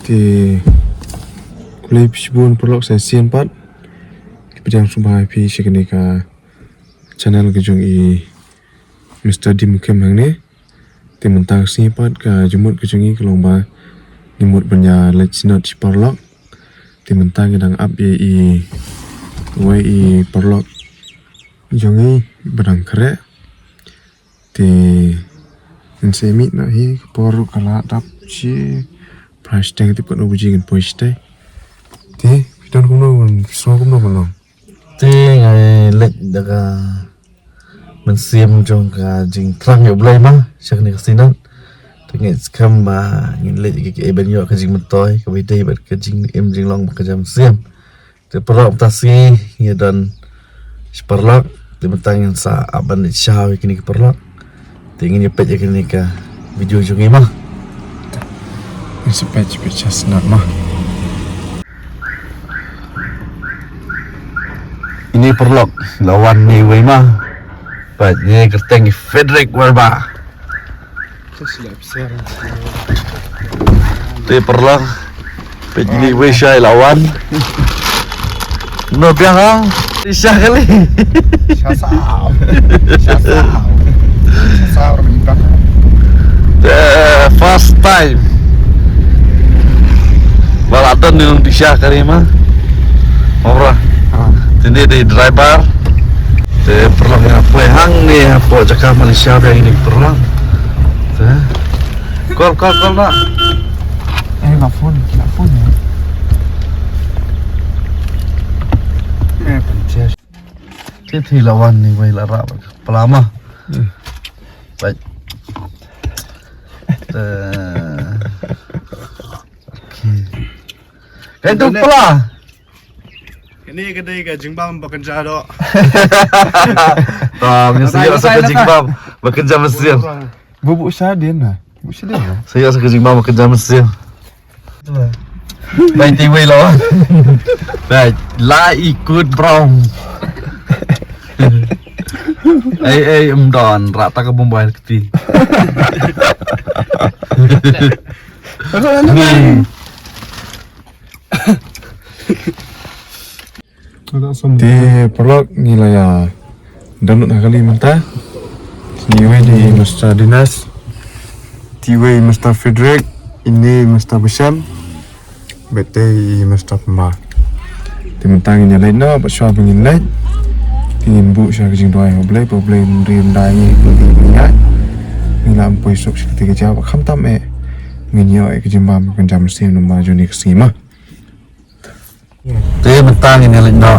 thì kulay pishbun perlok saya sian pat kipidang sumbah pi shikani ka channel kejong i Mr. Dim Kem hang ni ti mentang si pat ka jumut kejong i kelomba nimut banya let's not perlok ti mentang gedang up i way i perlok jong i badang kere ti semi na hi poru kala tap chi price tag ti pano buji kan poiste ti piton kumno semua kumno kumno ti ngai lek daga mình xiêm trong cả jing trăng nhiều play mà chắc này xin đó thì nghe cam mà nhìn lệ cái bên nhỏ cái jing mình tối cái bên đây bật cái jing em jing long cái jam xiêm thì perlu tasi ya dan perlu di mentang sa aban syah kini perlu tingin nyepet ya kini ka video jungi mah sepet chestnut mah ini perlu lawan ni way mah banyak kerteng Frederick Warba ti perlu pejini way syai lawan no biang syah kali Sasar menyimpang the first time balatan yang di syah kali mah ora ini di driver the perlu yang apa hang ni apa cakap Malaysia yang ini perlu call nak nak phone ya pencet thế thì lawan ni way lara pelama baik cái tu pula ini kedai ke Jingbam bekerja do saya ke Jingbam bekerja Mesir bubuk sadin lah bubuk sadin lah saya ke Jingbam bekerja Mesir baik tiwi lawan baik lah ikut brown don rata ke Bombay keti di perlok nilai ya danut kali mentah niwe di Mr. Dinas tiwe Mr. Frederick ini Mr. Bisham bete Mr. Pemba di mentang ini lain no bersua pengin lain ingin bu saya kejing doai problem rim dai minyak nilam poi sok seperti kerja kham tam nginyo kejing bam kenjam sim nomor juni kesima thế mentang ini lain no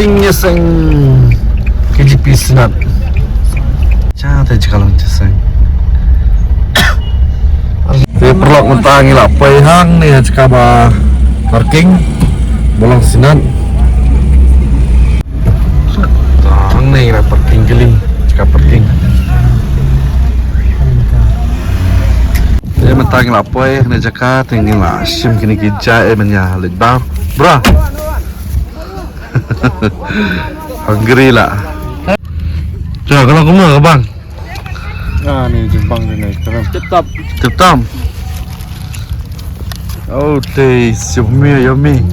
jingnya sang KGP senat. Cata jikalau jasang. Dia perlu mentangi lah pehang nih cakap parking bolang senat. Tang nih lah parking geling cakap parking. Dia mentangi lah peh nih cakap tinggi lah sim kini kijai menya lebar. Bra. Hungry lah. Coba kalau kamu ke bang. Nah, ni Jepang ni naik terang. Cetam. Oh, teh, yummy.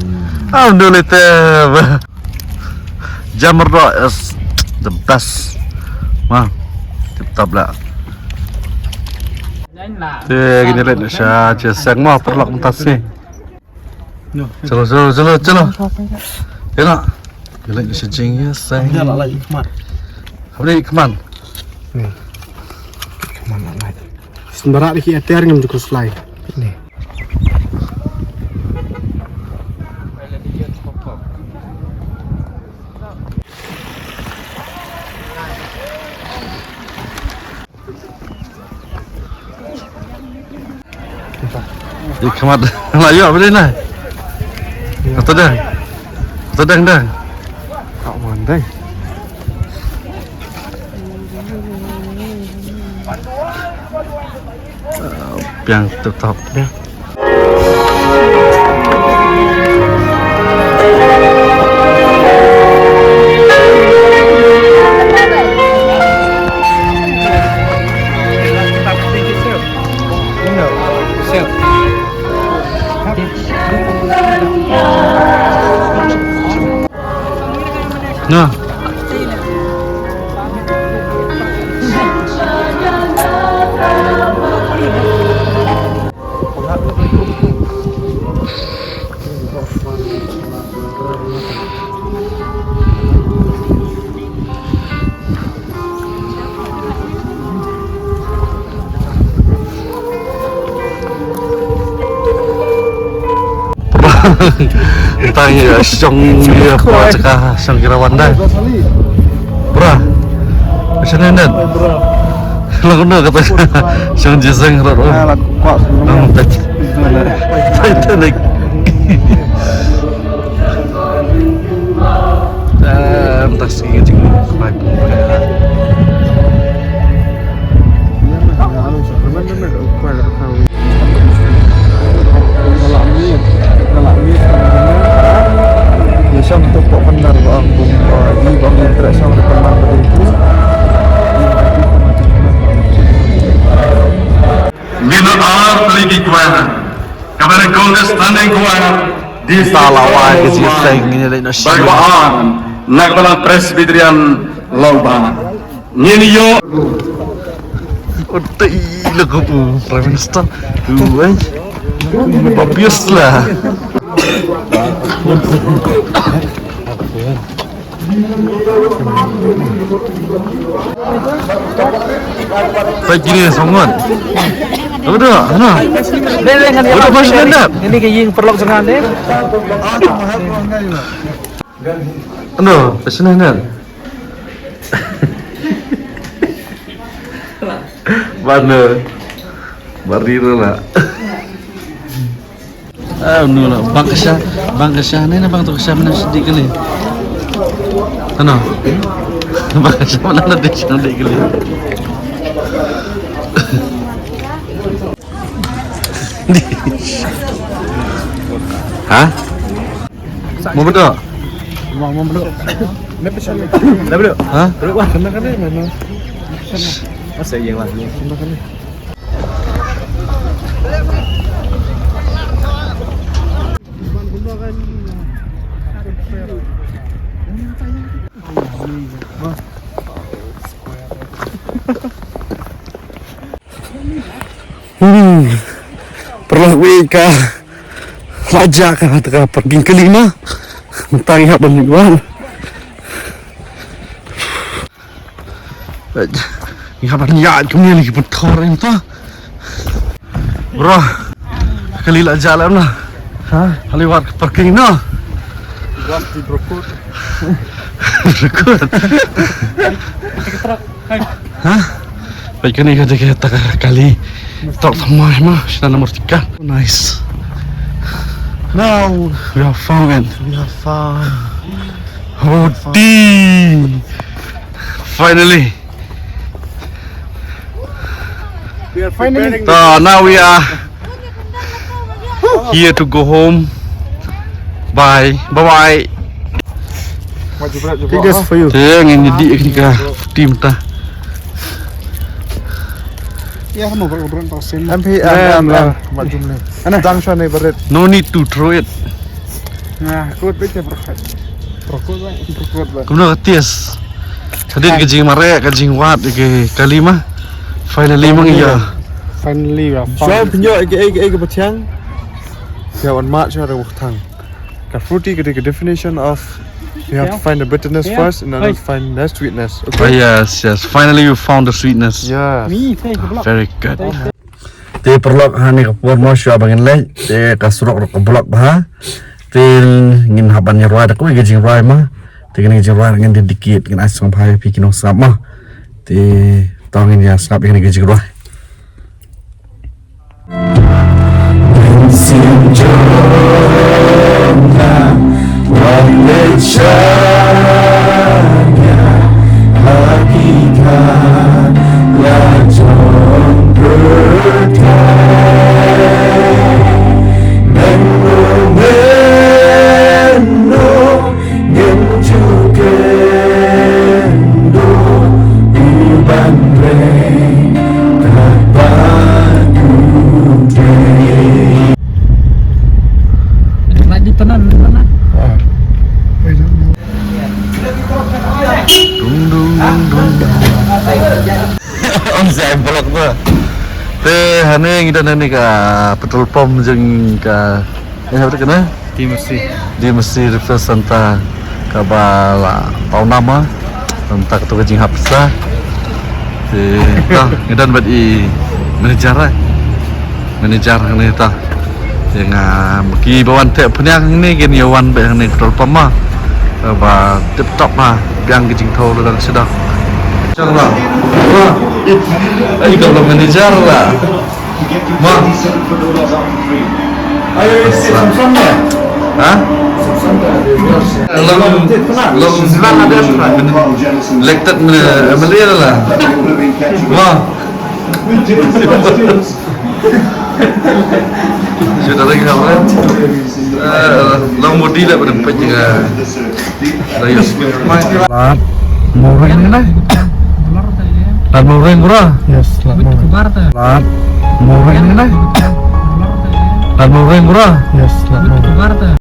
Ah, udah leter. Jammer is the best. Mah, cetam lah. Teh, gini lihat Nasha, jasang mau perlak mentas ni. Celo. Enak. Bila ni sejengnya sang. Jalan lagi keman. Apa ni keman? Kemana lagi? Sembarak di KTR yang cukup fly. Ini. Di keman. Layu apa ni nak? Atau dah? Kau mandai. Yang tetap ya. Nah. Tanya song dia apa cakap song kirawan dah. Bra. Macam mana? Lagu nak kata song jasang rot. Lagu kuat. Titanic. Entah sikit cing. Biasa untuk pok benar bang, di bang interaksi sama teman itu. Minaar lagi kuat. Kabar Congress tanding kuat di Salawai ke jasang ini lain nasi. Bagwaan nagbalang presbyterian Lauban. Nyiniyo Utai lagu Prime Minister. Tuan. Obvious lah. Baik gini songon. Udah, ana. Udah bos gendap. Ini ke ying perlok sangat deh. Ano, pesanan. Mana? Bariro lah. Lah. Bang Kesah ni na bang tu Kesah mana sedih kali. Ano? Bang Kesah mana ada sedih kali. Hah? Mau betul? Mau belum? Ini pesan. Dah belum? Hah? Belum wah. Kena kan ni mana? Masa yang lah. Kena kan ni. Perlu wika raja kan teka pergi kelima mentang hak pembunuhan. Ini apa niat kami lagi betul ini tu. Bro, kali lah jalan lah. Lewat parking no. Gas di Brokut. Hah? Baik ni kita kali truk semua mah sudah nomor 3. Nice. Now we have found it. We have found. Hodi. Finally. We are preparing. So now we are here to go home. Bye. Bye. Take this for you. Jangan jadi kita tim ta. MP lah. Macam ni. Junction ni berat. No need to throw it. Nah, kuat betul Brokut. Brokut. Kemudian ketias. Tadi kejing marek, kejing wat, kali mah. Finally mang iya. Finally we have found. So pinjau ke batiang. Ya on march ada waktu. Ka fruity ke definition of we have to find the bitterness first and then we'll find the sweetness. Oh yes. Finally you found the sweetness. Yeah. Very good. Te perlok hani kapur mo siya bangin leh. Te kasurok rok blok bah. Te ngin haban nyerwa dak we gejing rai mah. Te ngin gejing rai ngin dikit ngin asam pai pi kino sama. Te tangin ya snap ngin gejing rai. On saya blok tu. Te hane kita ni ka petrol pump jeng ka apa tu kena? Di Mesir Santa ka bala pau nama tentang tu kejing hapsa. Te ta ngedan bat I manager ni ta. Yang bagi bawan te penyang ni gen yawan ba ni petrol pump mah. Ba tip top mah biang kejing thau lu dan sedang. Janganlah. Wah. Ini kalau manajer lah. Wah. Ayo Samsung ya? Hah? Long silang ada apa? Elected Malaysia lah. Wah. Sudah lagi kawan. Long mudi lah berempat juga. Layus. Murah ni lah. Lat murah murah. Yes, lat murah. Lat murah ni lah. Lat murah murah. Yes, lat murah.